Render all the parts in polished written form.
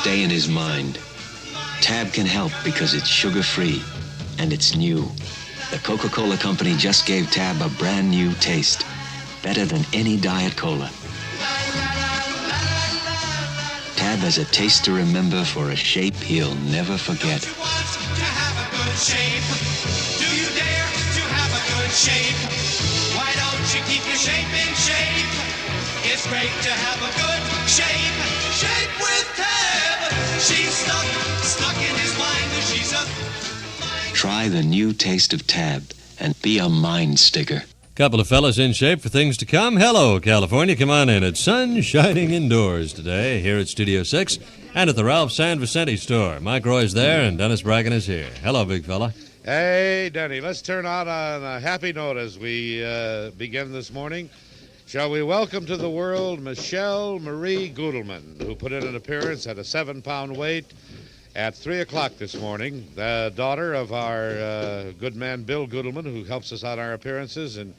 stay in his mind. Tab can help because it's sugar-free and it's new. The Coca-Cola Company just gave Tab a brand new taste, better than any Diet Cola. Tab has a taste to remember for a shape he'll never forget. Do you dare to have a good shape? Why don't you keep your shape in shape? It's great to have a good shape. Shape with Tab. She's stuck in his mind. She's a... Try the new taste of Tab and be a mind sticker. Couple of fellas in shape for things to come. Hello, California. Come on in. It's sun shining indoors today here at Studio 6 and at the Ralph San Vicente store. Mike Roy's there and Dennis Bracken is here. Hello, big fella. Hey, Denny. Let's turn out on a happy note as we begin this morning. Shall we welcome to the world Michelle Marie Gudelman, who put in an appearance at a 7-pound weight at 3 o'clock this morning, the daughter of our good man Bill Gudelman, who helps us on our appearances, and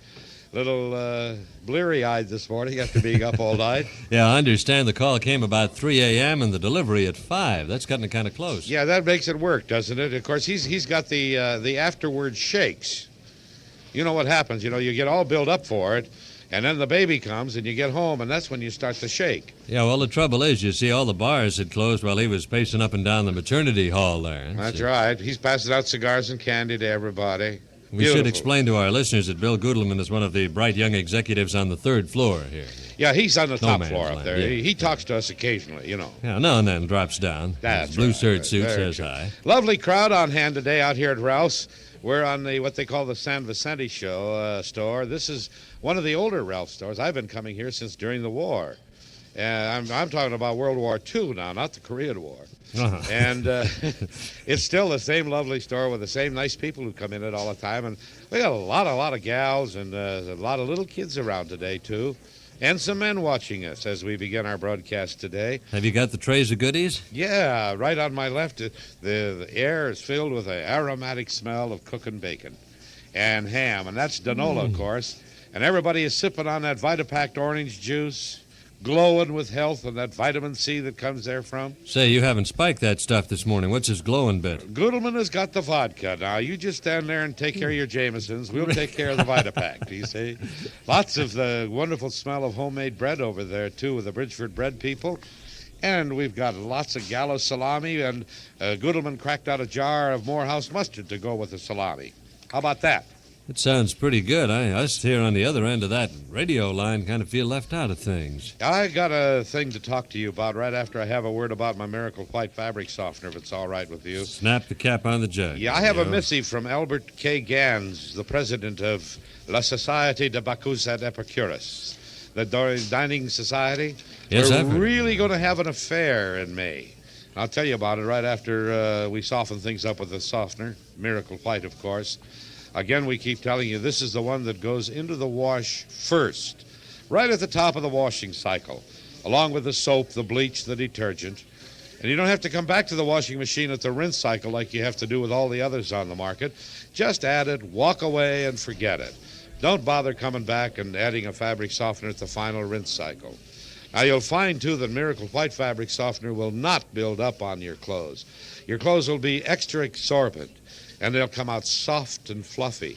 a little bleary-eyed this morning after being up all night. Yeah, I understand the call came about 3 a.m. and the delivery at 5. That's cutting it kind of close. Yeah, that makes it work, doesn't it? Of course, he's got the afterward shakes. You know what happens. You know, you get all built up for it, and then the baby comes, and you get home, and that's when you start to shake. Yeah, well, the trouble is, you see, all the bars had closed while he was pacing up and down the maternity hall there. That's right. He's passing out cigars and candy to everybody. We Beautiful. should explain to our listeners that Bill Gudelman is one of the bright young executives on the 3rd floor here. Yeah, he's on the top man's floor up land, there. yeah. He talks to us occasionally, you know. Yeah, now and then drops down. That's His blue right. shirt suit Very says true. hi. Lovely crowd on hand today out here at Ralph's. We're on the what they call the San Vicente store. This is one of the older Ralph stores. I've been coming here since during the war. And I'm talking about World War II now, not the Korean War. Uh-huh. And it's still the same lovely store with the same nice people who come in it all the time. And we got a lot of gals and a lot of little kids around today, too. And some men watching us as we begin our broadcast today. Have you got the trays of goodies? Yeah, right on my left, the air is filled with an aromatic smell of cooking bacon and ham. And that's Danola, of course. And everybody is sipping on that Vitapact orange juice, glowing with health and that vitamin C that comes there from. Say, you haven't spiked that stuff this morning. What's his glowing bit? Gudelman has got the vodka. Now, you just stand there and take care of your Jamesons. We'll take care of the Vitapact, you see. Lots of the wonderful smell of homemade bread over there, too, with the Bridgeford bread people. And we've got lots of gallows salami, and Gudelman cracked out a jar of Morehouse mustard to go with the salami. How about that? It sounds pretty good. Us here on the other end of that radio line kind of feel left out of things. I got a thing to talk to you about right after I have a word about my Miracle White fabric softener, if it's all right with you. Snap the cap on the jug. Yeah, I have a missive from Albert K. Gans, the president of La Société de Bacchus et Epicurus, the dining society. Yes, We're I've heard. really going to have an affair in May. I'll tell you about it right after we soften things up with the softener, Miracle White, of course. Again, we keep telling you this is the one that goes into the wash first, right at the top of the washing cycle, along with the soap, the bleach, the detergent. And you don't have to come back to the washing machine at the rinse cycle like you have to do with all the others on the market. Just add it, walk away, and forget it. Don't bother coming back and adding a fabric softener at the final rinse cycle. Now, you'll find, too, that Miracle White fabric softener will not build up on your clothes. Your clothes will be extra absorbent, and they'll come out soft and fluffy.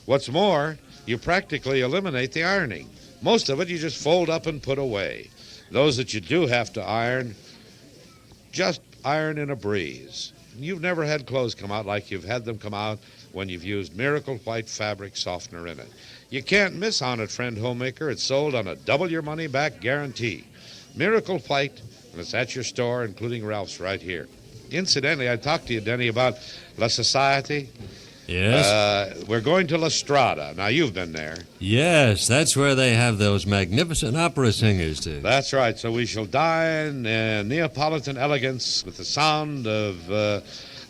What's more, you practically eliminate the ironing. Most of it you just fold up and put away. Those that you do have to iron, just iron in a breeze. You've never had clothes come out like you've had them come out when you've used Miracle White fabric softener in it. You can't miss on it, friend homemaker. It's sold on a double-your-money-back guarantee. Miracle White, and it's at your store, including Ralph's right here. Incidentally, I talked to you, Denny, about La Société. Yes? We're going to La Strada. Now, you've been there. Yes, that's where they have those magnificent opera singers, too. That's right. So we shall dine in Neapolitan elegance with the sound of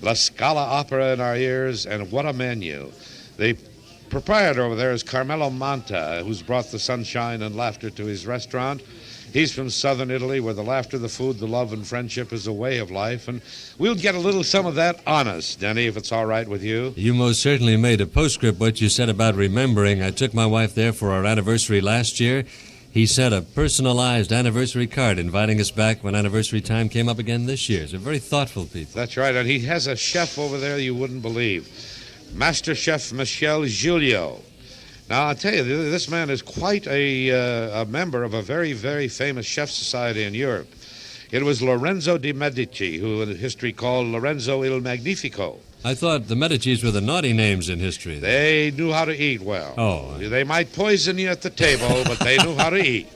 La Scala opera in our ears, and what a menu. The proprietor over there is Carmelo Manta, who's brought the sunshine and laughter to his restaurant. He's from southern Italy, where the laughter, the food, the love, and friendship is a way of life. And we'll get a little some of that on us, Denny, if it's all right with you. You most certainly made a postscript what you said about remembering. I took my wife there for our anniversary last year, he sent a personalized anniversary card inviting us back when anniversary time came up again this year. So very thoughtful people. That's right, and he has a chef over there you wouldn't believe. Master Chef Michel Giulio. Now, I'll tell you, this man is quite a member of a very, very famous chef society in Europe. It was Lorenzo de' Medici, who in history called Lorenzo il Magnifico. I thought the Medicis were the naughty names in history. They knew how to eat well. Oh. They might poison you at the table, but they knew how to eat.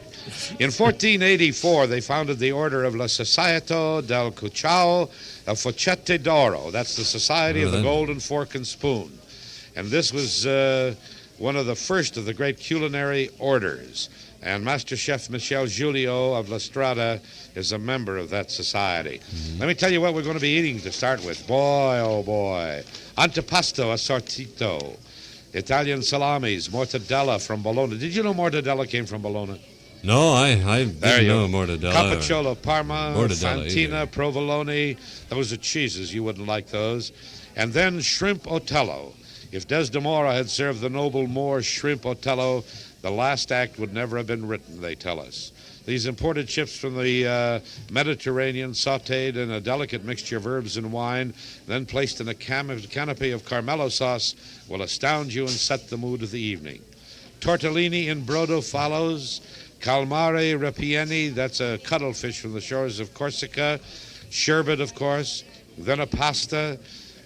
In 1484, they founded the order of La Società del Cucciao e Foccette d'Oro. That's the Society of the Golden Fork and Spoon. And this was one of the first of the great culinary orders. And Master Chef Michel Giulio of La Strada is a member of that society. Let me tell you what we're going to be eating to start with. Boy, oh boy. Antipasto assortito. Italian salamis, mortadella from Bologna. Did you know mortadella came from Bologna? No, I didn't know mortadella. Cappucciola Parma, Mortadella, Fantina, either. Provolone. Those are cheeses. You wouldn't like those. And then shrimp Otello. If Desdemona had served the noble Moor shrimp Otello, the last act would never have been written, they tell us. These imported chips from the Mediterranean, sautéed in a delicate mixture of herbs and wine, then placed in a canopy of Carmelo sauce, will astound you and set the mood of the evening. Tortellini in brodo follows. Calmare rapieni, that's a cuttlefish from the shores of Corsica. Sherbet, of course. Then a pasta.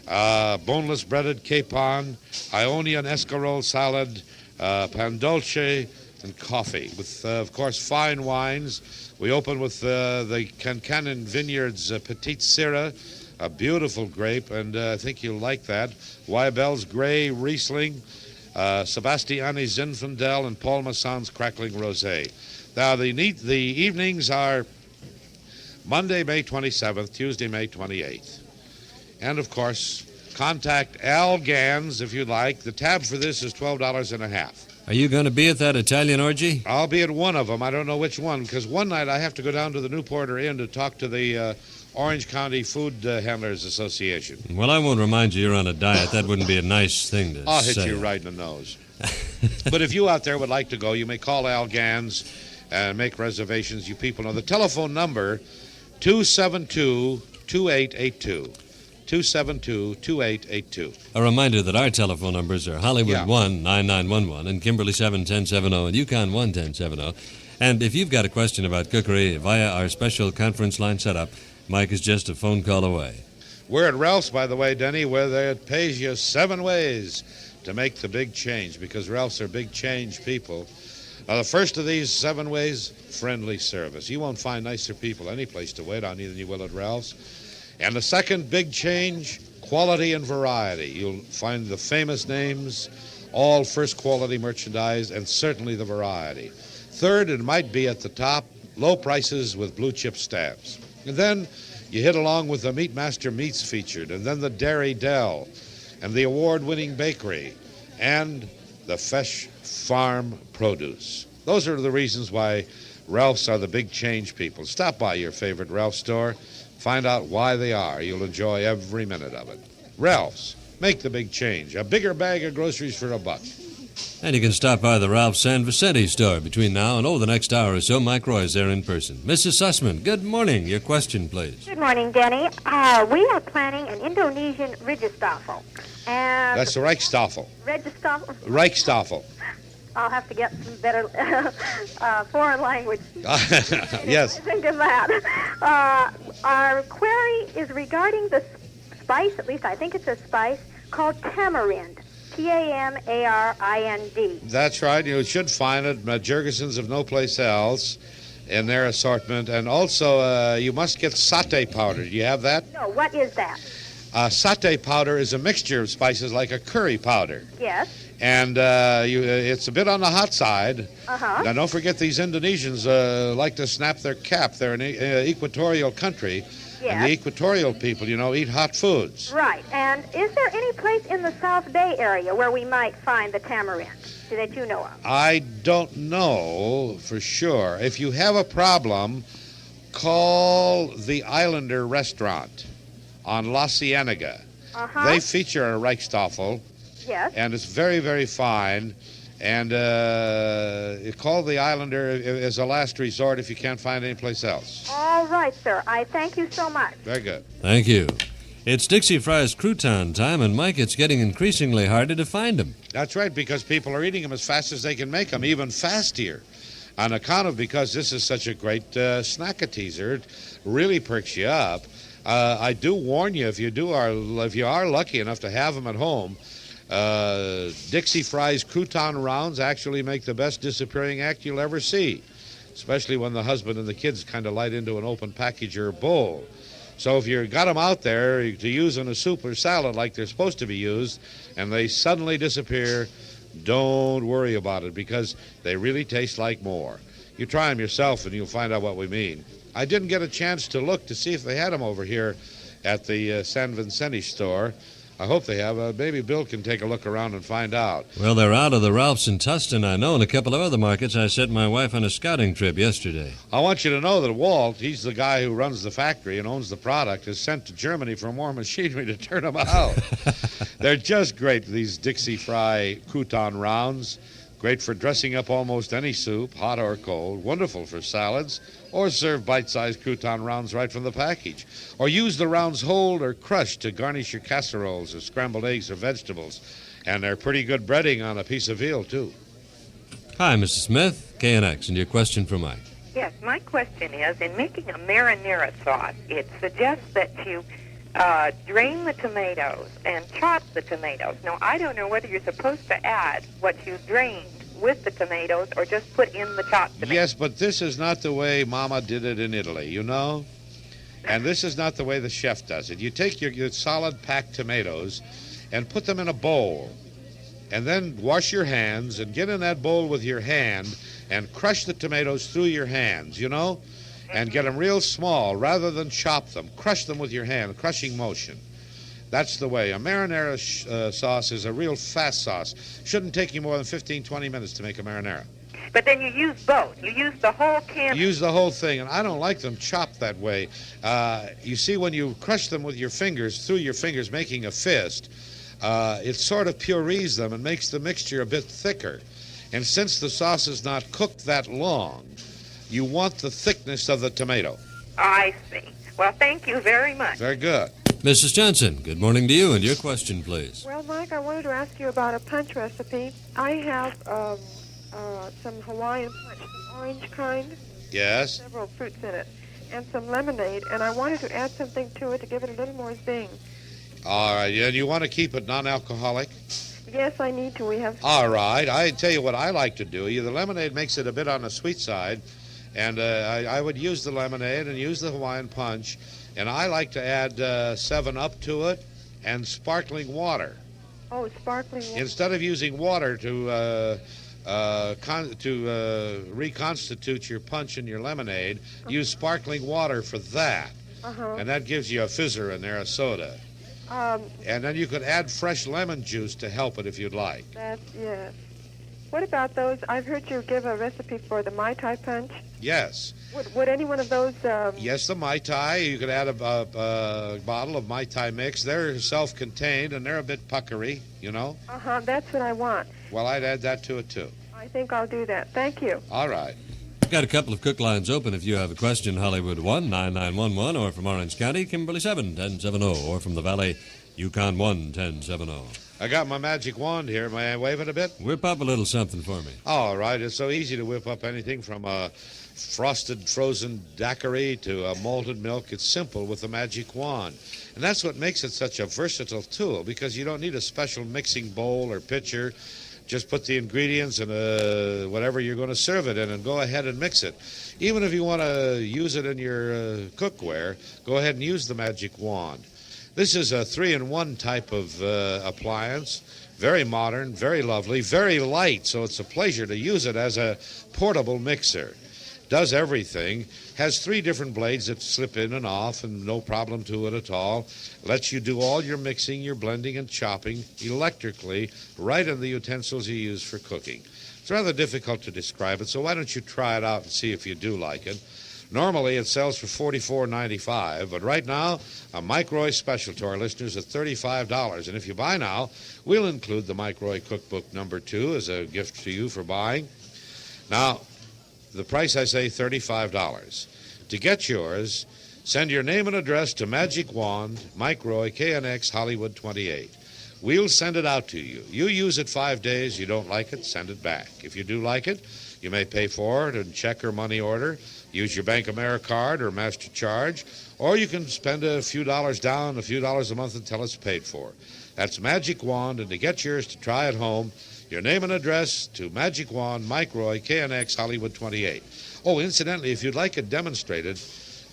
Boneless breaded capon. Ionian escarole salad. Pan dolce, and coffee, with, of course, fine wines. We open with the Cancanin Vineyards Petite Syrah, a beautiful grape, and I think you'll like that. Weibel's Grey Riesling, Sebastiani Zinfandel, and Paul Masson's Crackling Rosé. Now, the evenings are Monday, May 27th, Tuesday, May 28th. And, of course, contact Al Gans if you like. The tab for this is $12.50. Are you going to be at that Italian orgy? I'll be at one of them. I don't know which one, because one night I have to go down to the Newporter Inn to talk to the Orange County Food Handlers Association. Well, I won't remind you you're on a diet. That wouldn't be a nice thing to I'll say. hit you right in the nose. But if you out there would like to go, you may call Al Gans and make reservations. You people know the telephone number, 272-2882. 272-2882. A reminder that our telephone numbers are Hollywood 1-9911 and Kimberly 7-1070 and Yukon 1-1070. And if you've got a question about cookery via our special conference line setup, Mike is just a phone call away. We're at Ralph's, by the way, Denny, where it pays you 7 ways to make the big change, because Ralph's are big change people. Now, the first of these 7 ways, friendly service. You won't find nicer people any place to wait on you than you will at Ralph's. And the second big change, quality and variety. You'll find the famous names, all first-quality merchandise, and certainly the variety. Third, it might be at the top, low prices with blue-chip stamps. And then you hit along with the Meat Master Meats featured, and then the Dairy Dell, and the award-winning bakery, and the fresh farm produce. Those are the reasons why Ralph's are the big change people. Stop by your favorite Ralph's store. Find out why they are. You'll enjoy every minute of it. Ralph's, make the big change. A bigger bag of groceries for $1. And you can stop by the Ralph San Vicente store between now and the next hour or so. Mike Roy is there in person. Mrs. Sussman, good morning. Your question, please. Good morning, Denny. We are planning an Indonesian Rijstoffel. And That's the Reichstoffel. Rijstoffel? Reichstoffel. I'll have to get some better foreign language. Yes. Think of that. Our query is regarding the spice, at least I think it's a spice, called tamarind. Tamarind. That's right. You should find it. Jurgensen's of no place else in their assortment. And also, you must get satay powder. Do you have that? No, what is that? Satay powder is a mixture of spices like a curry powder. Yes. And it's a bit on the hot side. Uh-huh. Now, don't forget these Indonesians like to snap their cap. They're an equatorial country. Yes. And the equatorial people, eat hot foods. Right. And is there any place in the South Bay area where we might find the tamarind that you know of? I don't know for sure. If you have a problem, call the Islander Restaurant on La Cienega. Uh-huh. They feature a Reichstoffel. Yes. And it's very, very fine. And call the Islander as a last resort if you can't find any place else. All right, sir. I thank you so much. Very good. Thank you. It's Dixie Fry's crouton time, and Mike, it's getting increasingly harder to find them. That's right, because people are eating them as fast as they can make them, even faster. On account of because this is such a great snack teaser, it really perks you up. I do warn you, if you are lucky enough to have them at home, Dixie Fry's crouton rounds actually make the best disappearing act you'll ever see, especially when the husband and the kids kind of light into an open package or bowl. So if you got them out there to use in a soup or salad like they're supposed to be used, and they suddenly disappear, don't worry about it, because they really taste like more. You try them yourself and you'll find out what we mean. I didn't get a chance to look to see if they had them over here at the San Vicente store. I hope they have. Maybe Bill can take a look around and find out. Well, they're out of the Ralphs in Tustin, I know, and a couple of other markets. I sent my wife on a scouting trip yesterday. I want you to know that Walt, he's the guy who runs the factory and owns the product, is sent to Germany for more machinery to turn them out. They're just great, these Dixie Fry crouton rounds. Great for dressing up almost any soup, hot or cold. Wonderful for salads. Or serve bite-sized crouton rounds right from the package. Or use the rounds whole or crushed to garnish your casseroles or scrambled eggs or vegetables. And they're pretty good breading on a piece of veal, too. Hi, Mrs. Smith, KNX, and your question for Mike. Yes, my question is, in making a marinara sauce, it suggests that you drain the tomatoes and chop the tomatoes. Now, I don't know whether you're supposed to add what you drained with the tomatoes or just put in the chopped tomatoes. Yes, but this is not the way Mama did it in Italy, you know? And this is not the way the chef does it. You take your solid packed tomatoes and put them in a bowl. And then wash your hands and get in that bowl with your hand and crush the tomatoes through your hands, you know? And get them real small rather than chop them. Crush them with your hand, crushing motion. That's the way. A marinara sauce is a real fast sauce. Shouldn't take you more than 15, 20 minutes to make a marinara. But then you use both. You use the whole can. Use the whole thing, and I don't like them chopped that way. You see, when you crush them with your fingers, through your fingers, making a fist, it sort of purees them and makes the mixture a bit thicker. And since the sauce is not cooked that long, you want the thickness of the tomato. I see. Well, thank you very much. Very good. Mrs. Johnson, good morning to you, and your question, please. Well, Mike, I wanted to ask you about a punch recipe. I have some Hawaiian punch, the orange kind, Yes? several fruits in it, and some lemonade, and I wanted to add something to it to give it a little more zing. All right. And you want to keep it non-alcoholic? Yes, I need to. We have... All right. I tell you what I like to do. The lemonade makes it a bit on the sweet side, and I would use the lemonade and use the Hawaiian punch, and I like to add 7-Up to it and sparkling water. Oh, sparkling water. Instead of using water to reconstitute your punch and your lemonade, use sparkling water for that. And that gives you a fizzer in there, a soda. And then you could add fresh lemon juice to help it if you'd like. Yes. What about those? I've heard you give a recipe for the Mai Tai punch. Yes. Would any one of those... Yes, the Mai Tai. You could add a bottle of Mai Tai mix. They're self-contained, and they're a bit puckery, you know. That's what I want. Well, I'd add that to it, too. I think I'll do that. Thank you. All right. I've got a couple of cook lines open if you have a question. Hollywood 1-9911, or from Orange County, Kimberly 7-1070, or from the Valley, Yukon 1-1070. I got my magic wand here. May I wave it a bit? Whip up a little something for me. All right. It's so easy to whip up anything from a frosted frozen daiquiri to a malted milk. It's simple with the magic wand. And that's what makes it such a versatile tool, because you don't need a special mixing bowl or pitcher. Just put the ingredients in whatever you're going to serve it in and go ahead and mix it. Even if you want to use it in your cookware, go ahead and use the magic wand. This is a 3-in-1 type of appliance. Very modern, very lovely, very light, so it's a pleasure to use it as a portable mixer. Does everything. Has 3 different blades that slip in and off and no problem to it at all. Lets you do all your mixing, your blending, and chopping electrically right in the utensils you use for cooking. It's rather difficult to describe it, so why don't you try it out and see if you do like it. Normally, it sells for $44.95, but right now, a Mike Roy special to our listeners at $35. And if you buy now, we'll include the Mike Roy Cookbook number 2 as a gift to you for buying. Now, the price, I say, $35. To get yours, send your name and address to Magic Wand, Mike Roy, KNX, Hollywood 28. We'll send it out to you. You use it 5 days. You don't like it, send it back. If you do like it, you may pay for it in check or money order. Use your Bank AmeriCard or Master Charge, or you can spend a few dollars down, a few dollars a month until it's paid for. That's Magic Wand, and to get yours to try at home, your name and address to Magic Wand, Mike Roy, KNX, Hollywood 28. Oh, incidentally, if you'd like it demonstrated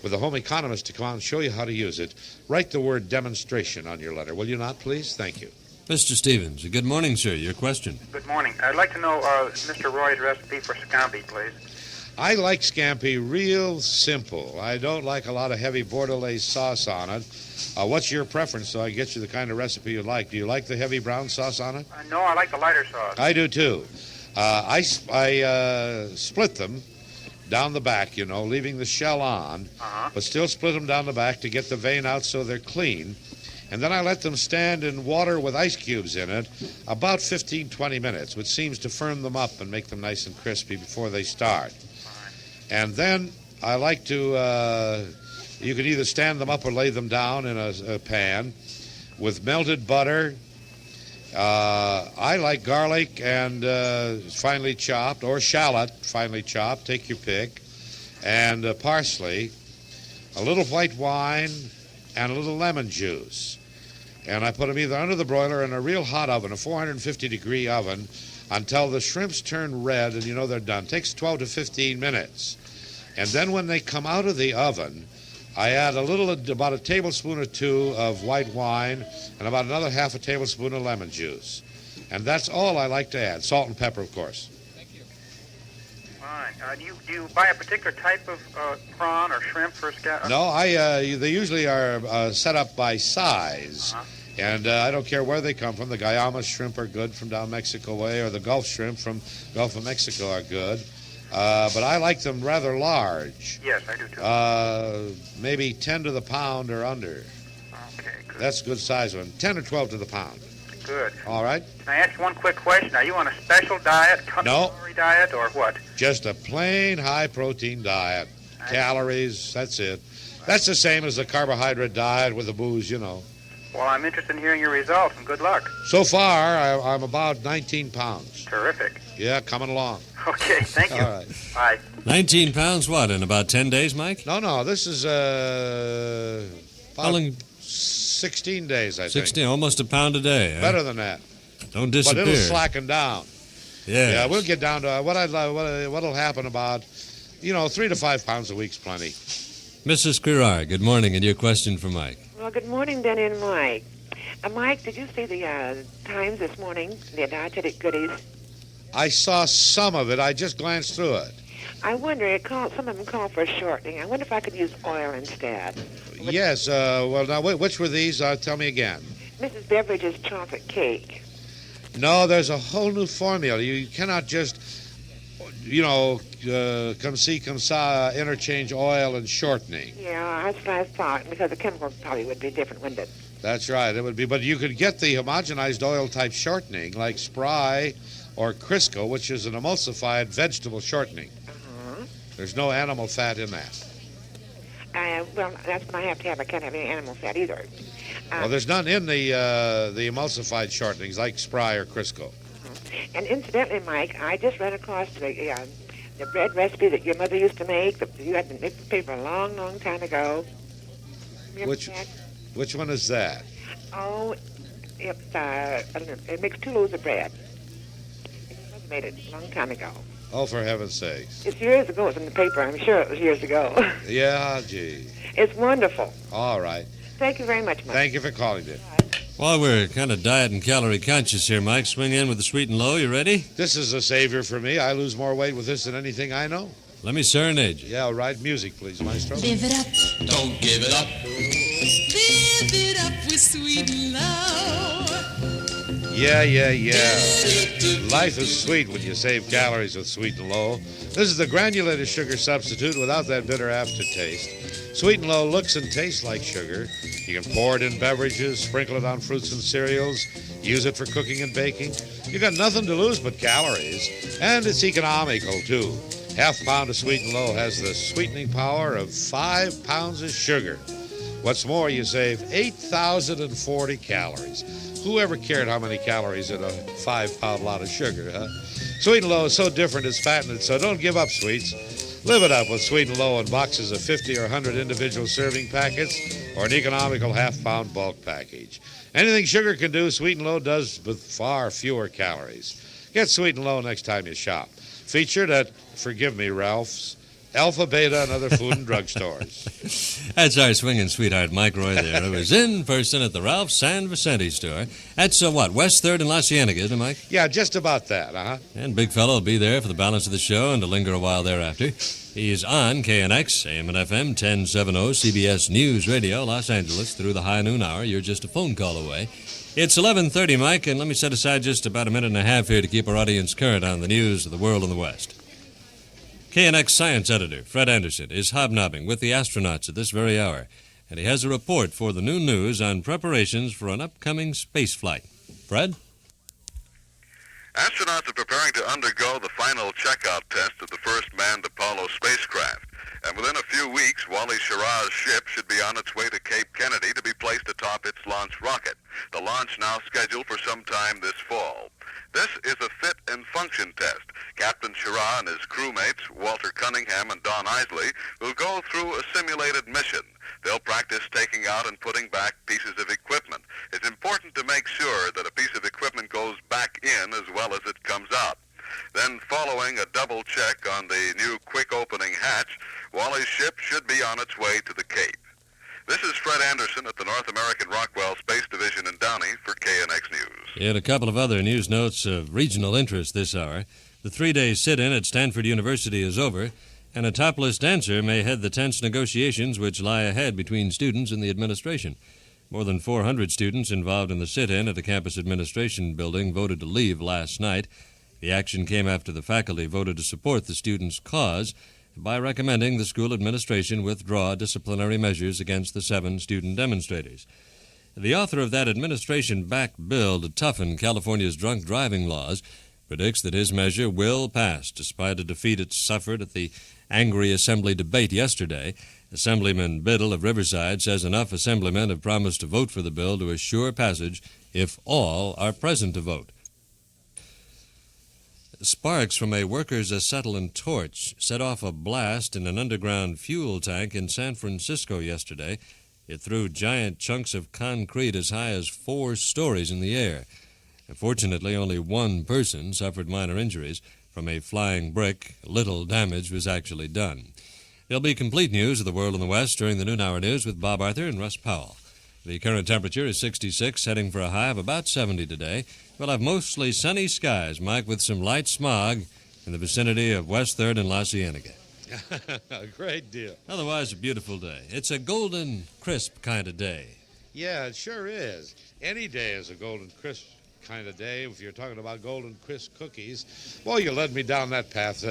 with a home economist to come out and show you how to use it, write the word demonstration on your letter. Will you not, please? Thank you. Mr. Stevens, good morning, sir. Your question. Good morning. I'd like to know Mr. Roy's recipe for scampi, please. I like scampi real simple. I don't like a lot of heavy Bordelaise sauce on it. What's your preference so I can get you the kind of recipe you like? Do you like the heavy brown sauce on it? No, I like the lighter sauce. I do, too. I split them down the back, you know, leaving the shell on, but still split them down the back to get the vein out so they're clean. And then I let them stand in water with ice cubes in it about 15, 20 minutes, which seems to firm them up and make them nice and crispy before they start. And then I like to, you can either stand them up or lay them down in a pan with melted butter. I like garlic and finely chopped, or shallot finely chopped, take your pick, and parsley, a little white wine, and a little lemon juice. And I put them either under the broiler in a real hot oven, a 450-degree oven, until the shrimps turn red and you know they're done. It takes 12 to 15 minutes. And then when they come out of the oven, I add about a tablespoon or 2 of white wine and about another half a tablespoon of lemon juice. And that's all I like to add. Salt and pepper, of course. Fine. Do you buy a particular type of prawn or shrimp for scampi? No, they usually are set up by size. And I don't care where they come from. The Guayama shrimp are good from down Mexico way, or the Gulf shrimp from Gulf of Mexico are good. But I like them rather large. Yes, I do too. Maybe 10 to the pound or under. Okay, good. That's a good size one. 10 or 12 to the pound. Good. All right. Can I ask you one quick question? Are you on a special diet, calorie diet, or what? Just a plain high-protein diet. Calories, that's it. That's the same as the carbohydrate diet with the booze, you know. Well, I'm interested in hearing your results, and good luck. So far, I'm about 19 pounds. Terrific. Yeah, coming along. Okay, thank you. All right. Bye. 19 pounds, what, in about 10 days, Mike? No, this is about 16 days, I think. 16, almost a pound a day. Better than that. Don't disappear. But it'll slacken down. Yeah. Yeah, we'll get down to what'll happen about, 3 to 5 pounds a week's plenty. Mrs. Quirar, good morning, and your question for Mike. Well, good morning, Denny and Mike. Mike, did you see the Times this morning, the dietetic goodies? I saw some of it. I just glanced through it. I wonder, some of them call for shortening. I wonder if I could use oil instead. Yes. Well, now, which were these? Tell me again. Mrs. Beveridge's chocolate cake. No, there's a whole new formula. You cannot just, come see, come saw, interchange oil and shortening. Yeah, that's what I thought, because the chemicals probably would be different, wouldn't it? That's right. It would be. But you could get the homogenized oil-type shortening, like Spry or Crisco, which is an emulsified vegetable shortening. There's no animal fat in that. Well, that's what I have to have. I can't have any animal fat either. Well, there's none in the emulsified shortenings like Spry or Crisco. And incidentally, Mike, I just ran across the bread recipe that your mother used to make. That you had to make the paper a long, long time ago. Remember that? Which one is that? Oh, it's I don't know. It makes 2 loaves of bread. Your mother made it a long time ago. Oh, for heaven's sakes. It's years ago. It's in the paper. I'm sure it was years ago. Yeah, gee. It's wonderful. All right. Thank you very much, Mike. Thank you for calling, dear. While we're kind of diet and calorie conscious here, Mike, swing in with the sweet and low. You ready? This is a savior for me. I lose more weight with this than anything I know. Let me serenade you. Yeah, all right. Music, please, maestro. Live it up. Don't give it up. Live it up with sweet and low. Yeah. Life is sweet when you save calories with Sweet and Low. This is the granulated sugar substitute without that bitter aftertaste. Sweet and Low looks and tastes like sugar. You can pour it in beverages, sprinkle it on fruits and cereals, use it for cooking and baking. You got nothing to lose but calories. And it's economical, too. Half pound of Sweet and Low has the sweetening power of 5 pounds of sugar. What's more, you save 8,040 calories. Whoever cared how many calories in a 5-pound lot of sugar, huh? Sweet and Low is so different, it's patented, so don't give up, sweets. Live it up with Sweet and Low in boxes of 50 or 100 individual serving packets or an economical half-pound bulk package. Anything sugar can do, Sweet and Low does with far fewer calories. Get Sweet and Low next time you shop. Featured at, forgive me, Ralph's, Alpha, Beta, and other food and drug stores. That's our swinging sweetheart, Mike Roy there. It was in person at the Ralph San Vicente store. That's, West 3rd and La Cienega, isn't it, Mike? Yeah, just about that, And Big Fella will be there for the balance of the show and to linger a while thereafter. He's on KNX, AM and FM, 1070, CBS News Radio, Los Angeles, through the high noon hour. You're just a phone call away. It's 11:30, Mike, and let me set aside just about a minute and a half here to keep our audience current on the news of the world and the West. KNX science editor Fred Anderson is hobnobbing with the astronauts at this very hour, and he has a report for the noon news on preparations for an upcoming space flight. Fred? Astronauts are preparing to undergo the final checkout test of the first manned Apollo spacecraft, and within a few weeks, Wally Schirra's ship should be on its way to Cape Kennedy to be placed atop its launch rocket. The launch now scheduled for some time this fall. This is a fit and function test. Captain Schirra and his crewmates, Walter Cunningham and Don Isley, will go through a simulated mission. They'll practice taking out and putting back pieces of equipment. It's important to make sure that a piece of equipment goes back in as well as it comes out. Then, following a double check on the new quick-opening hatch, Wally's ship should be on its way to the Cape. This is Fred Anderson at the North American Rockwell Space Division in Downey for KNX News. And a couple of other news notes of regional interest this hour. The 3-day sit-in at Stanford University is over, and a topless dancer may head the tense negotiations which lie ahead between students and the administration. More than 400 students involved in the sit-in at a campus administration building voted to leave last night. The action came after the faculty voted to support the students' cause by recommending the school administration withdraw disciplinary measures against the 7 student demonstrators. The author of that administration-backed bill to toughen California's drunk driving laws predicts that his measure will pass, despite a defeat it suffered at the angry Assembly debate yesterday. Assemblyman Biddle of Riverside says enough assemblymen have promised to vote for the bill to assure passage if all are present to vote. Sparks from a workers' acetylene torch set off a blast in an underground fuel tank in San Francisco yesterday. It threw giant chunks of concrete as high as 4 stories in the air. Fortunately, only one person suffered minor injuries. From a flying brick, little damage was actually done. There'll be complete news of the world in the West during the noon hour news with Bob Arthur and Russ Powell. The current temperature is 66, heading for a high of about 70 today. We'll have mostly sunny skies, Mike, with some light smog in the vicinity of West 3rd and La Cienega. A great deal. Otherwise, a beautiful day. It's a golden, crisp kind of day. Yeah, it sure is. Any day is a golden, crisp kind of day. If you're talking about golden, crisp cookies, well, you led me down that path.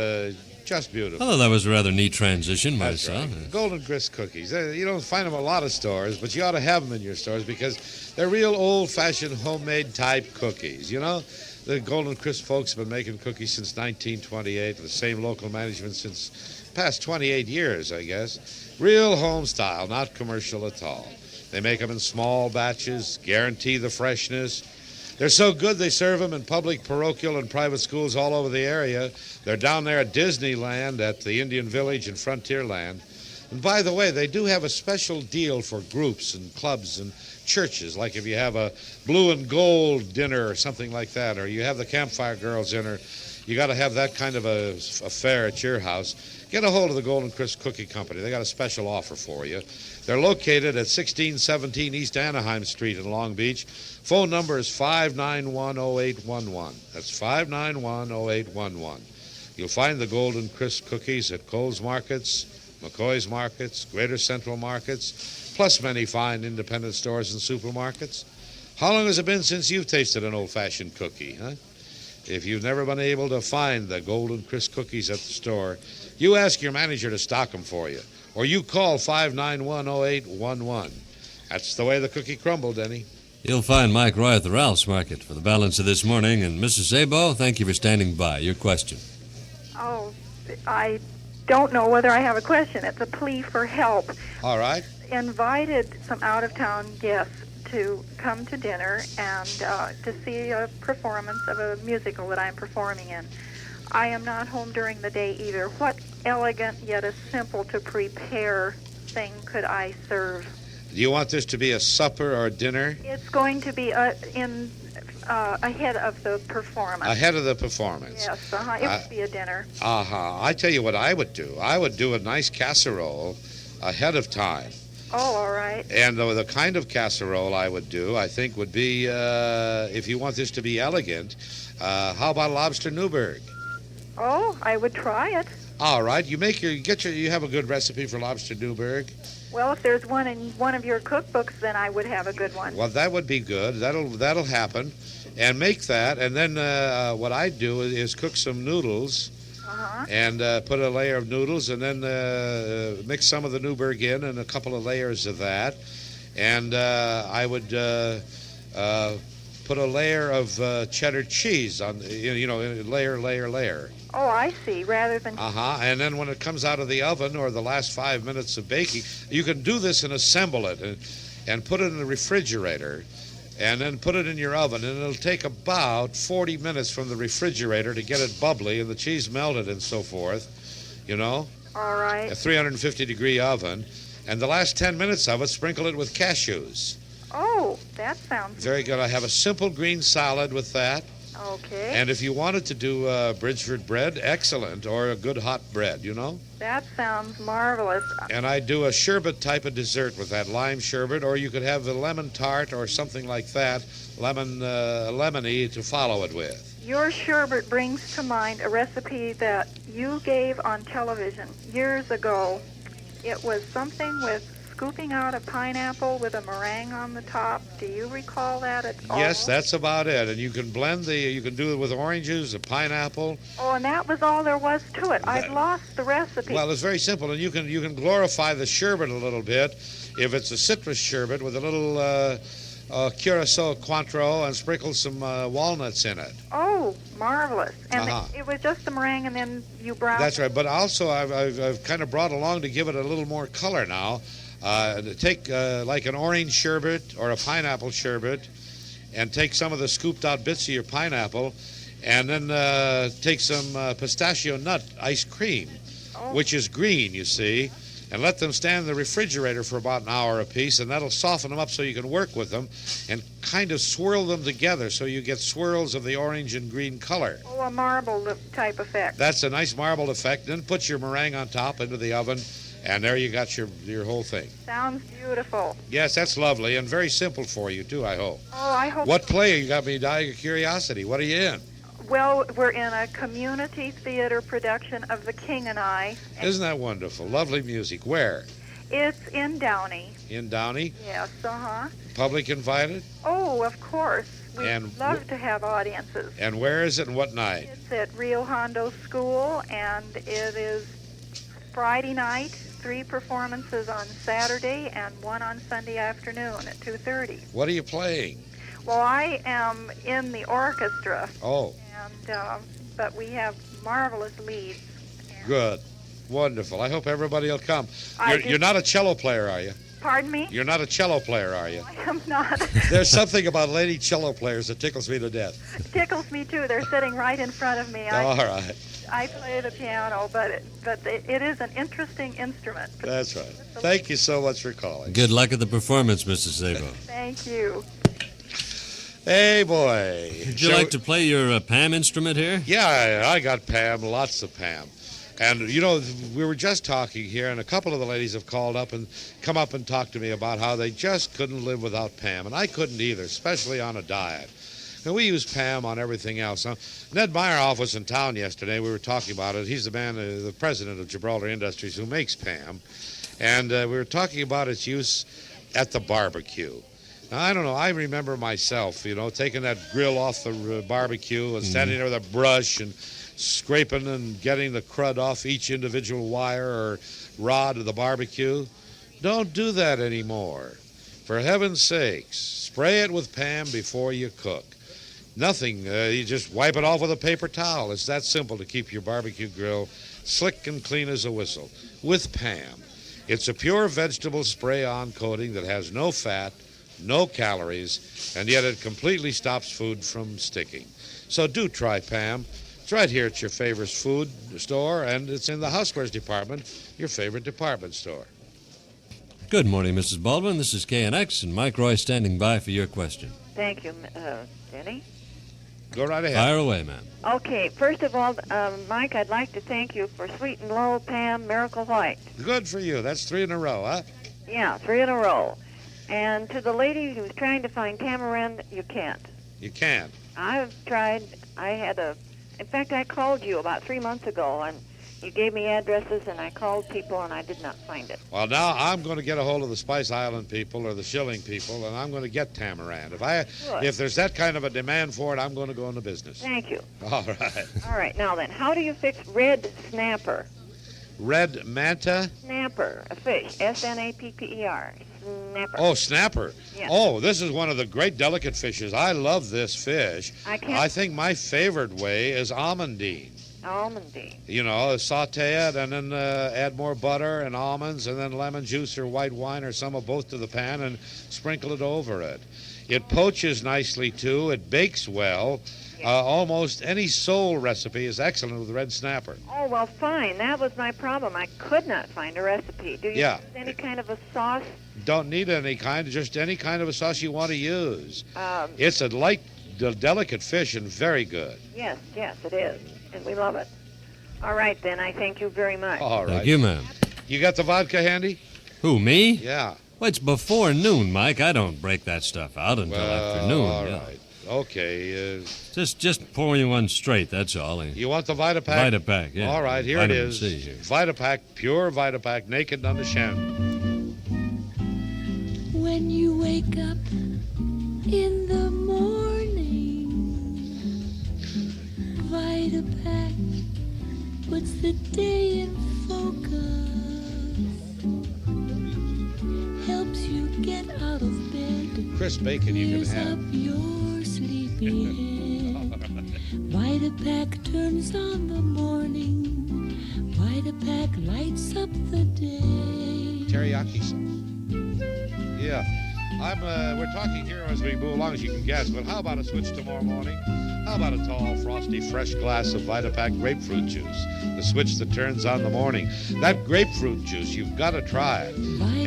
Just beautiful. Oh, that was a rather neat transition, That's myself. Right. Golden crisp cookies. You don't find them in a lot of stores, but you ought to have them in your stores because they're real old-fashioned homemade type cookies. You know, the Golden Crisp folks have been making cookies since 1928. The same local management since past 28 years, I guess. Real home style, not commercial at all. They make them in small batches, guarantee the freshness. They're so good they serve them in public, parochial, and private schools all over the area. They're down there at Disneyland, at the Indian Village and Frontierland. And by the way, they do have a special deal for groups and clubs and churches, like if you have a blue and gold dinner or something like that, or you have the Campfire Girls dinner, you got to have that kind of a affair at your house. Get a hold of the Golden Crisp Cookie Company. They got a special offer for you. They're located at 1617 East Anaheim Street in Long Beach. Phone number is 591-0811. That's 591-0811. You'll find the Golden Crisp cookies at Kohl's Markets, McCoy's Markets, Greater Central Markets, plus many fine independent stores and supermarkets. How long has it been since you've tasted an old-fashioned cookie, huh? If you've never been able to find the Golden Crisp cookies at the store, you ask your manager to stock them for you, or you call 591-0811. That's the way the cookie crumbled, Denny. You'll find Mike Roy at the Ralph's Market for the balance of this morning. And Mrs. Szabo, thank you for standing by. Your question. Oh, I don't know whether I have a question. It's a plea for help. All right. Invited some out-of-town guests to come to dinner and to see a performance of a musical that I'm performing in. I am not home during the day either. What elegant yet a simple to prepare thing could I serve? Do you want this to be a supper or dinner? It's going to be ahead of the performance. Ahead of the performance. Yes, it would be a dinner. I tell you what I would do. I would do a nice casserole ahead of time. Oh, all right. And the kind of casserole I would do, I think, would be, if you want this to be elegant, how about lobster Newburg? Oh, I would try it. All right. You have a good recipe for lobster Newburg? Well, if there's one in one of your cookbooks, then I would have a good one. Well, that would be good. That'll happen. And make that. And then what I'd do is cook some noodles. And put a layer of noodles, and then mix some of the Newburg in, and a couple of layers of that. And I would put a layer of cheddar cheese on, layer. Oh, I see. Rather than. And then when it comes out of the oven, or the last 5 minutes of baking, you can do this and assemble it, and put it in the refrigerator. And then put it in your oven, and it'll take about 40 minutes from the refrigerator to get it bubbly and the cheese melted and so forth, All right. A 350-degree oven. And the last 10 minutes of it, sprinkle it with cashews. Oh, that sounds very good. I have a simple green salad with that. Okay. And if you wanted to do Bridgeford bread, excellent, or a good hot bread, That sounds marvelous. And I do a sherbet type of dessert with that, lime sherbet, or you could have a lemon tart or something like that, lemony to follow it with. Your sherbet brings to mind a recipe that you gave on television years ago. It was something with scooping out a pineapple with a meringue on the top. Do you recall that at all? Yes, that's about it. And you can you can do it with oranges, a pineapple. Oh, and that was all there was to it. I've lost the recipe. Well, it's very simple, and you can glorify the sherbet a little bit. If it's a citrus sherbet with a little curacao Cointreau and sprinkle some walnuts in it. Oh, marvelous. And it was just the meringue, and then you browned That's right. But also I've kind of brought along to give it a little more color now. Take like an orange sherbet or a pineapple sherbet, and take some of the scooped out bits of your pineapple, and then take some pistachio nut ice cream, which is green, you see, and let them stand in the refrigerator for about an hour apiece, and that'll soften them up so you can work with them, and kind of swirl them together so you get swirls of the orange and green color. Oh, a marble type effect. That's a nice marbled effect. Then put your meringue on top into the oven, and there you got your whole thing. Sounds beautiful. Yes, that's lovely, and very simple for you, too, I hope. Oh, I hope. What play? You got me dying of curiosity. What are you in? Well, we're in a community theater production of The King and I. Isn't that wonderful? Lovely music. Where? It's in Downey. In Downey? Yes, Public invited? Oh, of course. We'd love to have audiences. And where is it and what night? It's at Rio Hondo School, and it is Friday night, 3 performances on Saturday, and 1 on Sunday afternoon at 2:30. What are you playing? Well, I am in the orchestra. Oh. But we have marvelous leads. Good. Wonderful. I hope everybody will come. You're not a cello player, are you? Pardon me? You're not a cello player, are you? I am not. There's something about lady cello players that tickles me to death. It tickles me, too. They're sitting right in front of me. All right. I play the piano, but it is an interesting instrument. That's right. Thank you so much for calling. Good luck at the performance, Mrs. Szabo. Thank you. Hey, boy. Would you like to play your Pam instrument here? Yeah, I got Pam, lots of Pam. And, we were just talking here, and a couple of the ladies have called up and come up and talked to me about how they just couldn't live without Pam. And I couldn't either, especially on a diet. And we use Pam on everything else. Ned Meyerhoff was in town yesterday. We were talking about it. He's the man, the president of Gibraltar Industries, who makes Pam. And we were talking about its use at the barbecue. Now, I don't know. I remember myself, taking that grill off the barbecue and standing there with a brush and scraping and getting the crud off each individual wire or rod of the barbecue. Don't do that anymore. For heaven's sakes, spray it with Pam before you cook. Nothing. You just wipe it off with a paper towel. It's that simple to keep your barbecue grill slick and clean as a whistle with Pam. It's a pure vegetable spray-on coating that has no fat, no calories, and yet it completely stops food from sticking. So do try Pam. It's right here at your favorite food store, and it's in the housewares department, your favorite department store. Good morning, Mrs. Baldwin. This is KNX, and Mike Roy standing by for your question. Thank you, Denny. Go right ahead. Fire away, ma'am. Okay, first of all, Mike, I'd like to thank you for Sweet and Low Pam Miracle White. Good for you. That's 3 in a row, huh? Yeah, 3 in a row. And to the lady who's trying to find tamarind, you can't. You can't. I've tried. In fact, I called you about 3 months ago, and you gave me addresses, and I called people, and I did not find it. Well, now I'm going to get a hold of the Spice Island people or the Shilling people, and I'm going to get tamarind. If there's that kind of a demand for it, I'm going to go into business. Thank you. All right. All right, now then, how do you fix red snapper? Red manta? Snapper, a fish, S-N-A-P-P-E-R, snapper. Oh, snapper. Yes. Oh, this is one of the great delicate fishes. I love this fish. I think my favorite way is almondine. Almondine. Saute it and then add more butter and almonds and then lemon juice or white wine or some of both to the pan and sprinkle it over it. It poaches nicely, too. It bakes well. Almost any sole recipe is excellent with red snapper. Oh, well, fine. That was my problem. I could not find a recipe. Do you use any kind of a sauce? Don't need any kind, just any kind of a sauce you want to use. It's a light, delicate fish and very good. Yes, it is. And we love it. All right, then. I thank you very much. All right. Thank you, ma'am. You got the vodka handy? Who, me? Yeah. Well, it's before noon, Mike. I don't break that stuff out until afternoon. All right. Okay. Just pour you one straight, that's all. You want the Vitapack? Vitapack, yeah. All right, here it is. C here. Vitapack, pure Vitapack, naked unashamed. When you wake up in the morning, Vitapack puts the day in focus, helps you get out of bed, Chris Bacon you can have. Up your sleepy head. Vitapack turns on the morning, Vitapack lights up the day. Teriyaki sauce. Yeah. We're talking here as we move along, as you can guess, but how about a switch tomorrow morning? How about a tall, frosty, fresh glass of Vitapack grapefruit juice? The switch that turns on the morning. That grapefruit juice, you've got to try it.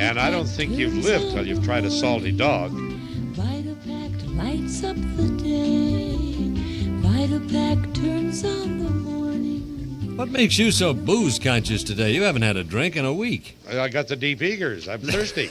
And I don't think you've lived till you've tried a salty dog. Vitapack lights up the day. Vitapack turns on the morning. What makes you so booze conscious today? You haven't had a drink in a week. I got the deep eagers. I'm thirsty.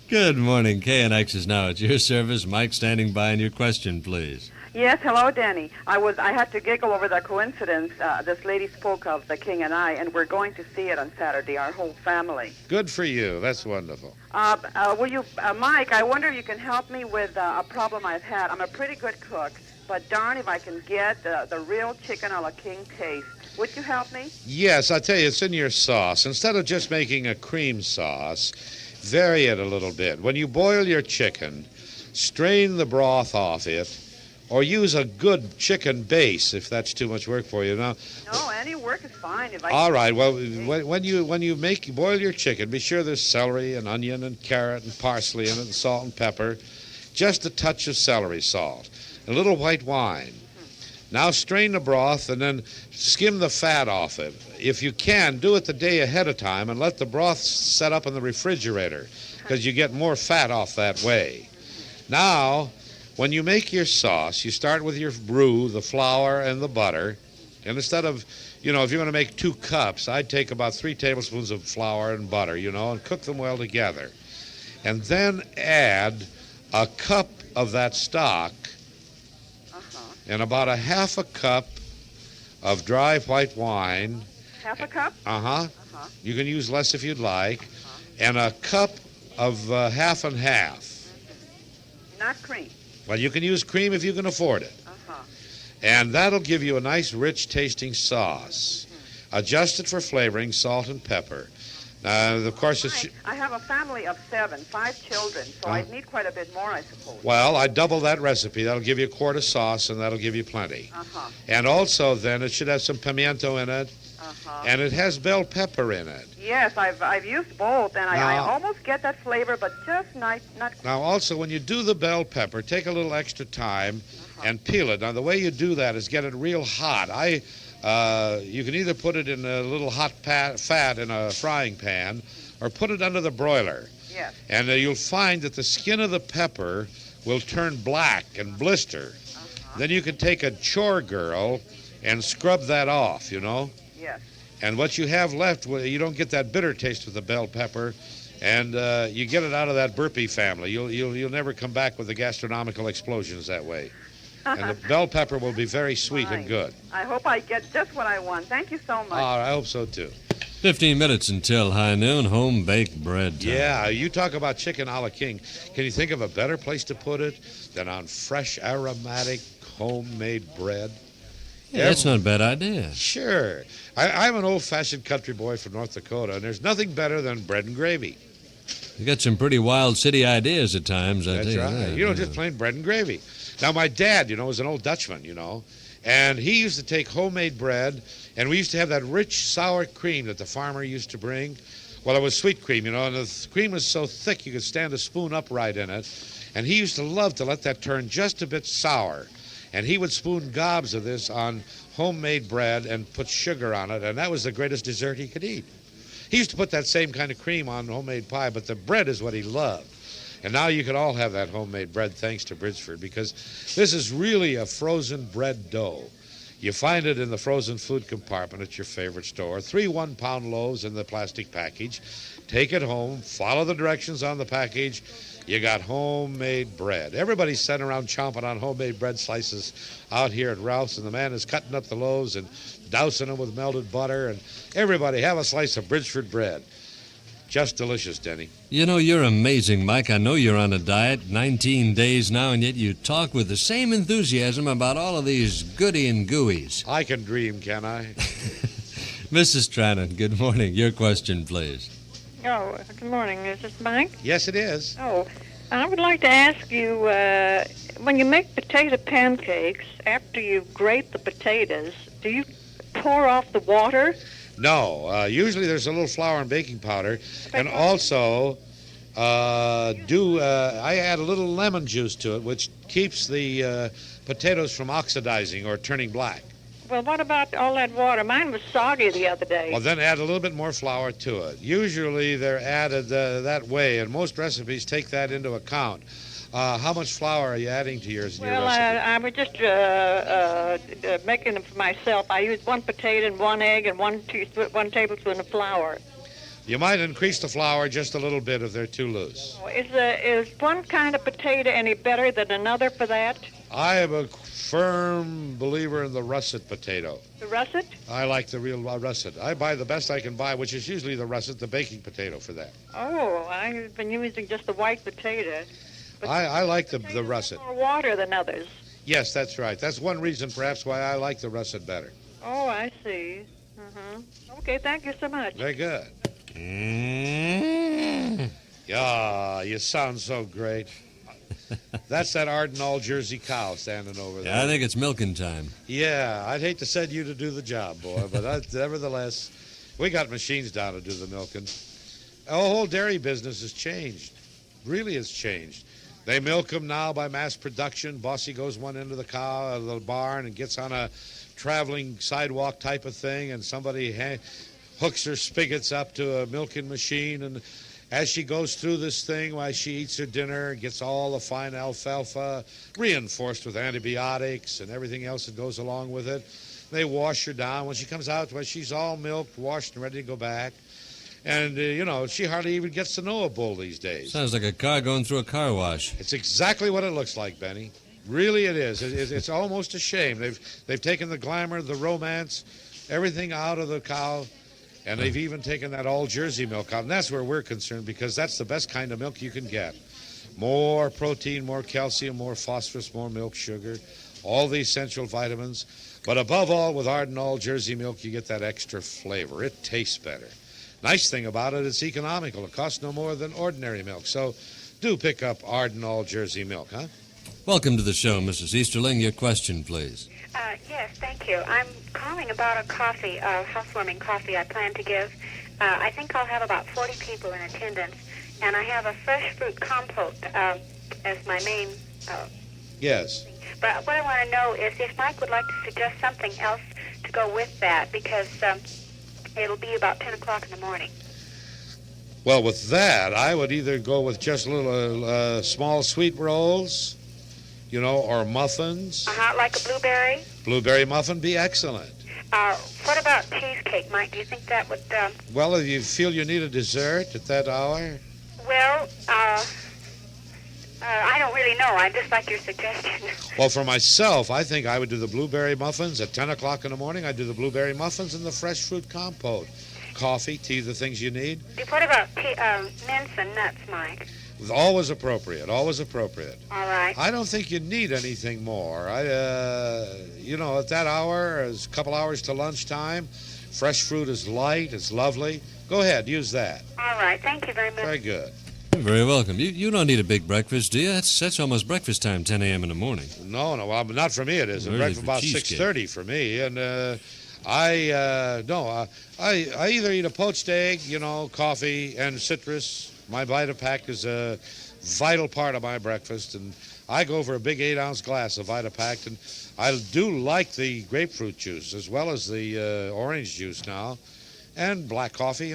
Good morning. KNX is now at your service. Mike standing by on your question, please. Yes, hello, Danny. I had to giggle over the coincidence. This lady spoke of The King and I, and we're going to see it on Saturday, our whole family. Good for you. That's wonderful. Mike, I wonder if you can help me with a problem I've had. I'm a pretty good cook, but darn if I can get the real chicken a la king taste. Would you help me? Yes, I tell you, it's in your sauce. Instead of just making a cream sauce, vary it a little bit. When you boil your chicken, strain the broth off it, or use a good chicken base if that's too much work for you. Now, no, any work is fine. All right. Well, when you boil your chicken, be sure there's celery and onion and carrot and parsley in it, and salt and pepper, just a touch of celery salt, a little white wine. Now strain the broth and then skim the fat off it. If you can, do it the day ahead of time and let the broth set up in the refrigerator because you get more fat off that way. Now, when you make your sauce, you start with your roux, the flour, and the butter. And instead of, if you're going to make 2 cups, I'd take about 3 tablespoons of flour and butter, and cook them well together. And then add a cup of that stock and about a half a cup of dry white wine. Half a cup? You can use less if you'd like. And a cup of half and half. Not cream. Well, you can use cream if you can afford it. Uh-huh. And that'll give you a nice, rich-tasting sauce. Adjust it for flavoring, salt and pepper. Of course, it's... I have a family of 7, 5 children, so I'd need quite a bit more, I suppose. Well, I double that recipe. That'll give you a quart of sauce, and that'll give you plenty. Uh-huh. And also, then, it should have some pimiento in it, Uh-huh. and it has bell pepper in it. Yes, I've used both, and I almost get that flavor, but just not... Now, also, when you do the bell pepper, take a little extra time and peel it. Now, the way you do that is get it real hot. You can either put it in a little hot fat in a frying pan or put it under the broiler. Yes. And you'll find that the skin of the pepper will turn black and blister. Then you can take a chore girl and scrub that off, you know. Yes. And what you have left, you don't get that bitter taste with the bell pepper, and you get it out of that burpee family. You'll never come back with the gastronomical explosions that way. And the bell pepper will be very sweet and good. I hope I get just what I want. Thank you so much. I hope so, too. 15 minutes until high noon, home-baked bread time. Yeah, you talk about chicken a la king. Can you think of a better place to put it than on fresh, aromatic, homemade bread? Yeah, that's not a bad idea. Sure. I'm an old-fashioned country boy from North Dakota, and there's nothing better than bread and gravy. You got some pretty wild city ideas at times, I That's think. right. That, You know, just plain bread and gravy. Now, my dad, was an old Dutchman, and he used to take homemade bread, and we used to have that rich, sour cream that the farmer used to bring. Well, it was sweet cream, and the cream was so thick you could stand a spoon upright in it. And he used to love to let that turn just a bit sour. And he would spoon gobs of this on homemade bread and put sugar on it, and that was the greatest dessert he could eat. He used to put that same kind of cream on homemade pie, but the bread is what he loved. And now you can all have that homemade bread thanks to Bridgeford, because this is really a frozen bread dough. You find it in the frozen food compartment at your favorite store. 3 1-pound loaves in the plastic package. Take it home, follow the directions on the package. You got homemade bread. Everybody's sitting around chomping on homemade bread slices out here at Ralph's, and the man is cutting up the loaves and dousing them with melted butter. And everybody have a slice of Bridgeford bread. Just delicious, Denny. You're amazing, Mike. I know you're on a diet, 19 days now, and yet you talk with the same enthusiasm about all of these goody and gooeys. I can dream, can I? Mrs. Trannon, good morning. Your question, please. Oh, good morning. Is this Mike? Yes, it is. Oh, I would like to ask you, when you make potato pancakes, after you grate the potatoes, do you pour off the water? No. Usually there's a little flour and baking powder. And also, I add a little lemon juice to it, which keeps the potatoes from oxidizing or turning black. Well, what about all that water? Mine was soggy the other day. Well, then add a little bit more flour to it. Usually they're added that way, and most recipes take that into account. How much flour are you adding to yours? Well, I was just making them for myself. I used 1 potato and 1 egg and 1 tablespoon of flour. You might increase the flour just a little bit if they're too loose. Is one kind of potato any better than another for that? I am a firm believer in the russet potato. The russet? I like the real russet. I buy the best I can buy, which is usually the russet, the baking potato for that. Oh, I've been using just the white potato. I like the russet. More water than others. Yes, that's right. That's one reason perhaps why I like the russet better. Oh, I see. Okay, thank you so much. Very good. Yeah, you sound so great. That's that Ardenall Jersey cow standing over there. Yeah, I think it's milking time. Yeah, I'd hate to send you to do the job, boy, but nevertheless, we got machines down to do the milking. The whole dairy business has changed. Really has changed. They milk them now by mass production. Bossy goes one into the barn and gets on a traveling sidewalk type of thing, and somebody hooks her spigots up to a milking machine, and as she goes through this thing while she eats her dinner, gets all the fine alfalfa reinforced with antibiotics and everything else that goes along with it. They wash her down. When she comes out, she's all milked, washed, and ready to go back. And, she hardly even gets to know a bull these days. Sounds like a car going through a car wash. It's exactly what it looks like, Benny. Really it is. It's almost a shame. They've taken the glamour, the romance, everything out of the cow, And they've even taken that all Jersey milk out. And that's where we're concerned, because that's the best kind of milk you can get. More protein, more calcium, more phosphorus, more milk sugar, all the essential vitamins. But above all, with Arden all Jersey milk, you get that extra flavor. It tastes better. Nice thing about it, it's economical. It costs no more than ordinary milk. So do pick up Arden all Jersey milk, huh? Welcome to the show, Mrs. Easterling. Your question, please. Yes, thank you. I'm calling about a coffee, housewarming coffee I plan to give. I think I'll have about 40 people in attendance, and I have a fresh fruit compote as my main. Yes. But what I want to know is if Mike would like to suggest something else to go with that, because it'll be about 10 o'clock in the morning. Well, with that, I would either go with just little small sweet rolls, or muffins. Like a blueberry? Blueberry muffin be excellent. What about cheesecake, Mike? Do you think that would... Well, if you feel you need a dessert at that hour? Well, I don't really know. I just like your suggestion. Well, for myself, I think I would do the blueberry muffins at 10 o'clock in the morning. I'd do the blueberry muffins and the fresh fruit compote. Coffee, tea, the things you need. What about mince and nuts, Mike? Always appropriate, always appropriate. All right. I don't think you need anything more. At that hour, it's a couple hours to lunchtime. Fresh fruit is light, it's lovely. Go ahead, use that. All right, thank you very much. Very good. You're very welcome. You don't need a big breakfast, do you? That's almost breakfast time, 10 a.m. in the morning. No, well, not for me it is. Breakfast about 6:30 for me, and I either eat a poached egg, coffee and citrus. My Vitapack is a vital part of my breakfast, and I go for a big 8-ounce glass of Vitapack, and I do like the grapefruit juice as well as the orange juice now, and black coffee,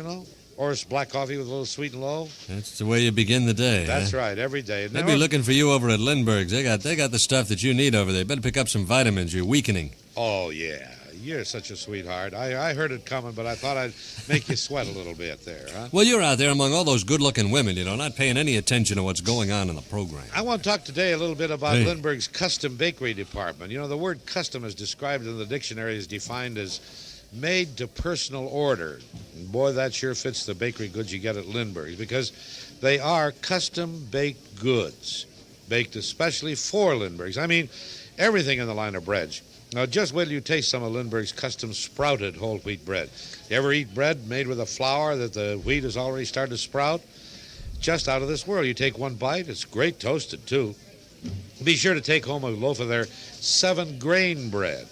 or it's black coffee with a little sweet and low. That's the way you begin the day. That's right, every day. They'll be looking for you over at Lindbergh's. They got the stuff that you need over there. Better pick up some vitamins. You're weakening. Oh, yeah. You're such a sweetheart. I heard it coming, but I thought I'd make you sweat a little bit there, huh? Well, you're out there among all those good-looking women, not paying any attention to what's going on in the program. I want to talk today a little bit about Lindbergh's custom bakery department. The word custom is described in the dictionary is defined as made to personal order. And boy, that sure fits the bakery goods you get at Lindbergh's, because they are custom-baked goods, baked especially for Lindbergh's. I mean, everything in the line of breads. Now, just wait till you taste some of Lindbergh's custom sprouted whole wheat bread. You ever eat bread made with a flour that the wheat has already started to sprout? Just out of this world. You take one bite, it's great toasted, too. Be sure to take home a loaf of their 7-grain bread.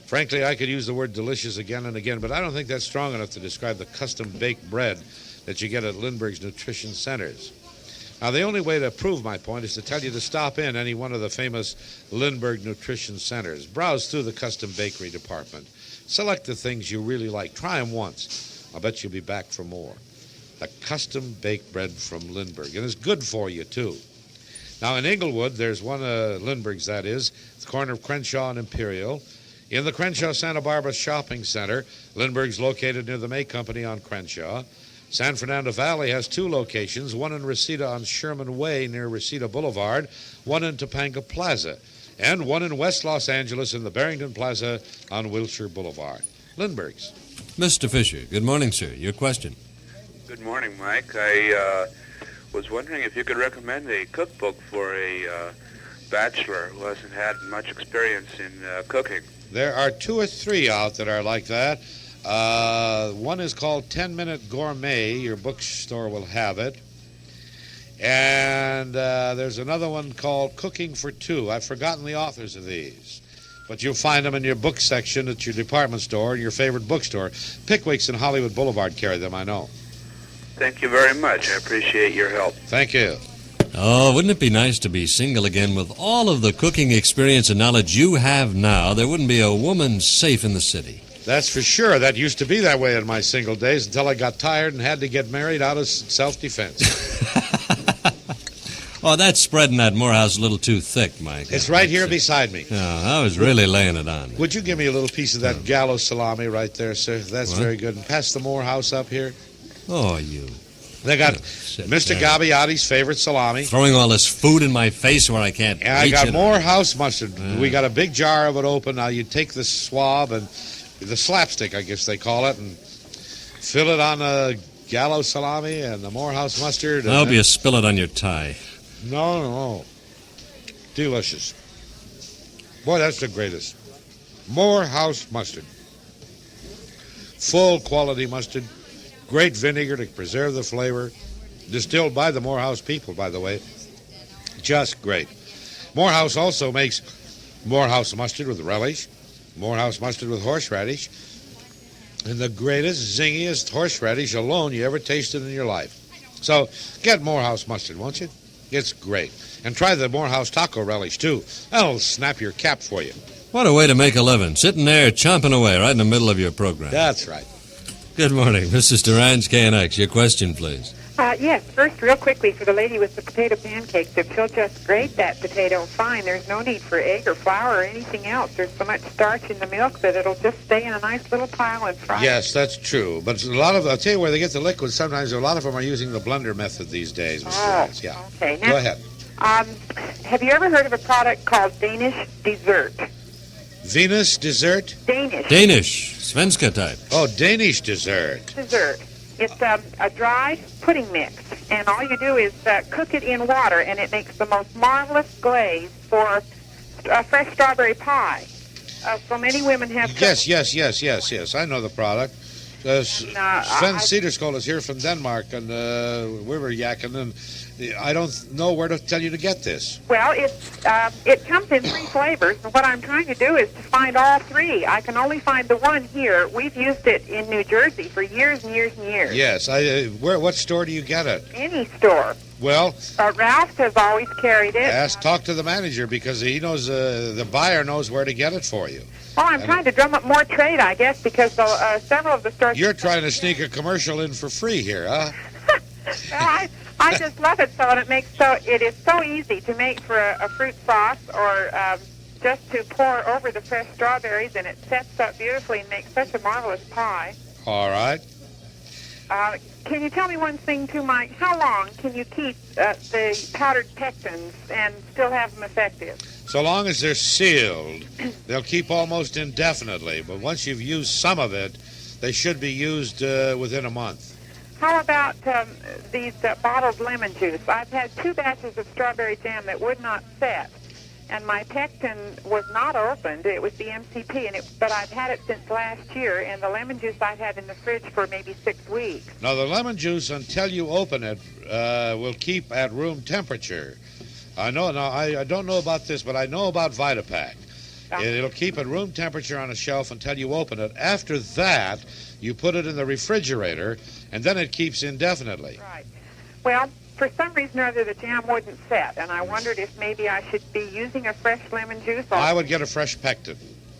Frankly, I could use the word delicious again and again, but I don't think that's strong enough to describe the custom-baked bread that you get at Lindbergh's Nutrition Centers. Now, the only way to prove my point is to tell you to stop in any one of the famous Lindbergh Nutrition Centers. Browse through the custom bakery department. Select the things you really like. Try them once. I'll bet you'll be back for more. The custom baked bread from Lindbergh. And it's good for you, too. Now, in Inglewood, there's one Lindbergh's, that is, the corner of Crenshaw and Imperial. In the Crenshaw-Santa Barbara Shopping Center, Lindbergh's located near the May Company on Crenshaw. San Fernando Valley has 2 locations, one in Reseda on Sherman Way near Reseda Boulevard, one in Topanga Plaza, and one in West Los Angeles in the Barrington Plaza on Wilshire Boulevard. Lindbergh's. Mr. Fisher, good morning, sir. Your question. Good morning, Mike. I was wondering if you could recommend a cookbook for a bachelor who hasn't had much experience in cooking. There are 2 or 3 out that are like that. One is called 10-Minute Gourmet. Your bookstore will have it. And there's another one called Cooking for Two. I've forgotten the authors of these. But you'll find them in your book section at your department store and your favorite bookstore. Pickwick's and Hollywood Boulevard carry them, I know. Thank you very much. I appreciate your help. Thank you. Oh, wouldn't it be nice to be single again with all of the cooking experience and knowledge you have now? There wouldn't be a woman safe in the city. That's for sure. That used to be that way in my single days until I got tired and had to get married out of self-defense. Oh, that's spreading that Morehouse a little too thick, Mike. It's right here beside me. Oh, I was really laying it on. Would you give me a little piece of that gallo salami right there, sir? That's very good. And pass the Morehouse up here. Oh, you. They got Mr. Gabbiati's favorite salami. Throwing all this food in my face where I can't reach it. And I got Morehouse mustard. We got a big jar of it open. Now you take the swab and the slapstick, I guess they call it, and Fill it on a Gallo salami and the Morehouse mustard. I hope you spill it on your tie. No. Delicious. Boy, that's the greatest. Morehouse mustard. Full quality mustard. Great vinegar to preserve the flavor. Distilled by the Morehouse people, by the way. Just great. Morehouse also makes Morehouse mustard with relish, Morehouse mustard with horseradish, and the greatest, zingiest horseradish alone you ever tasted in your life. So get Morehouse mustard, won't you? It's great. And try the Morehouse taco relish, too. That'll snap your cap for you. What a way to make a living. Sitting there chomping away right in the middle of your program. That's right. Good morning. Mrs. Duran's KNX. Your question, please. Yes, first, real quickly, for the lady with the potato pancakes, if she'll just grate that potato fine, there's no need for egg or flour or anything else. There's so much starch in the milk that it'll just stay in a nice little pile and fry. Yes, that's true. But a lot of, I'll tell you where they get the liquid. Sometimes a lot of them are using the blender method these days. Mr. Yeah. Okay. Now, go ahead. Have you ever heard of a product called Danish dessert? Venus dessert? Danish. Svenska type. Oh, Danish dessert. Dessert. It's a dry pudding mix, and all you do is cook it in water, and it makes the most marvelous glaze for fresh strawberry pie. So many women have... Yes. I know the product. Sven Cederskål is here from Denmark, and we were yakking, and I don't know where to tell you to get this. Well, it comes in 3 flavors, and what I'm trying to do is to find all 3. I can only find the one here. We've used it in New Jersey for years and years and years. Yes. What store do you get it? Any store. Well, Ralph has always carried it. Talk to the manager, because he knows, the buyer knows where to get it for you. Well, I'm trying to drum up more trade, I guess, because several of the stores... You're trying to sneak a commercial in for free here, huh? Well, I just love it so, and it is so easy to make for a fruit sauce or just to pour over the fresh strawberries, and it sets up beautifully and makes such a marvelous pie. All right. Can you tell me one thing, too, Mike? How long can you keep the powdered pectins and still have them effective? So long as they're sealed, they'll keep almost indefinitely. But once you've used some of it, they should be used within a month. How about these bottled lemon juice? I've had 2 batches of strawberry jam that would not set, and my pectin was not opened. It was the MCP, but I've had it since last year, and the lemon juice I've had in the fridge for maybe 6 weeks. Now, the lemon juice, until you open it, will keep at room temperature. I don't know about this, but I know about Vitapack. It'll keep at room temperature on a shelf until you open it. After that, you put it in the refrigerator, and then it keeps indefinitely. Right. Well, for some reason or other, the jam wouldn't set, and I wondered if maybe I should be using a fresh lemon juice. I would get a fresh pectin.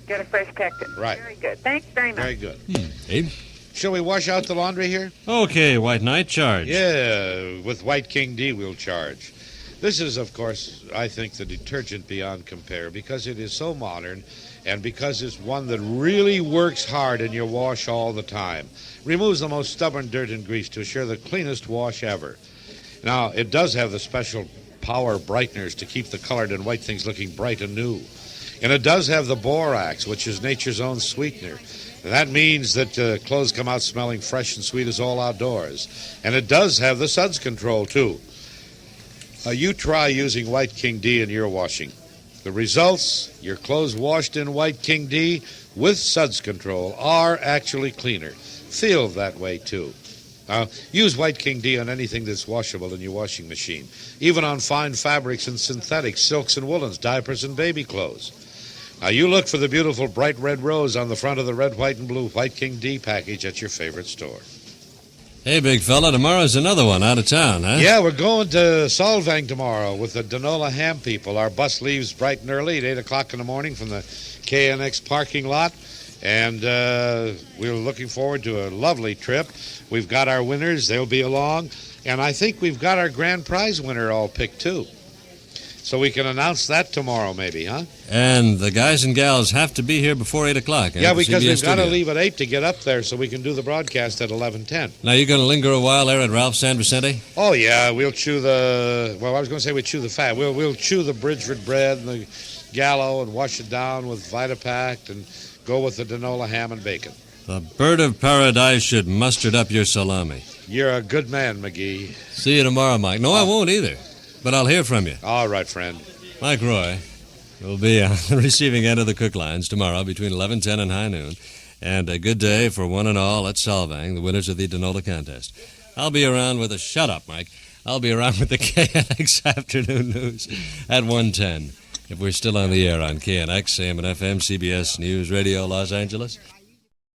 Get a fresh pectin. Right. Very good. Thanks very much. Very good. Abe? Shall we wash out the laundry here? Okay, White Knight, charge. Yeah, with White King D we'll charge. This is, of course, I think, the detergent beyond compare, because it is so modern and because it's one that really works hard in your wash all the time. Removes the most stubborn dirt and grease to assure the cleanest wash ever. Now, it does have the special power brighteners to keep the colored and white things looking bright and new. And it does have the borax, which is nature's own sweetener. And that means that clothes come out smelling fresh and sweet as all outdoors. And it does have the suds control, too. You try using White King D in your washing. The results, your clothes washed in White King D with suds control are actually cleaner. Feel that way, too. Now, use White King D on anything that's washable in your washing machine, even on fine fabrics and synthetics, silks and woolens, diapers and baby clothes. Now, you look for the beautiful bright red rose on the front of the red, white, and blue White King D package at your favorite store. Hey, big fella, tomorrow's another one out of town, huh? Yeah, we're going to Solvang tomorrow with the Danola Ham people. Our bus leaves bright and early at 8 o'clock in the morning from the KNX parking lot. And we're looking forward to a lovely trip. We've got our winners. They'll be along. And I think we've got our grand prize winner all picked, too. So we can announce that tomorrow, maybe, huh? And the guys and gals have to be here before 8 o'clock. Yeah, because we've got to leave at 8 to get up there so we can do the broadcast at 11:10. Now, you're going to linger a while there at Ralph San Vicente? Oh, yeah. We'll chew the... Well, I was going to say we'll chew the fat. We'll chew the Bridgeford bread and the Gallo and wash it down with Vitapact and go with the Danola ham and bacon. The bird of paradise should mustered up your salami. You're a good man, McGee. See you tomorrow, Mike. No, I won't either. But I'll hear from you. All right, friend. Mike Roy will be on the receiving end of the cook lines tomorrow between 11:10 and high noon. And a good day for one and all at Solvang, the winners of the Denola contest. I'll be around with a... Shut up, Mike. I'll be around with the KNX Afternoon News at 1:10. If we're still on the air on KNX, AM and FM, CBS News Radio, Los Angeles.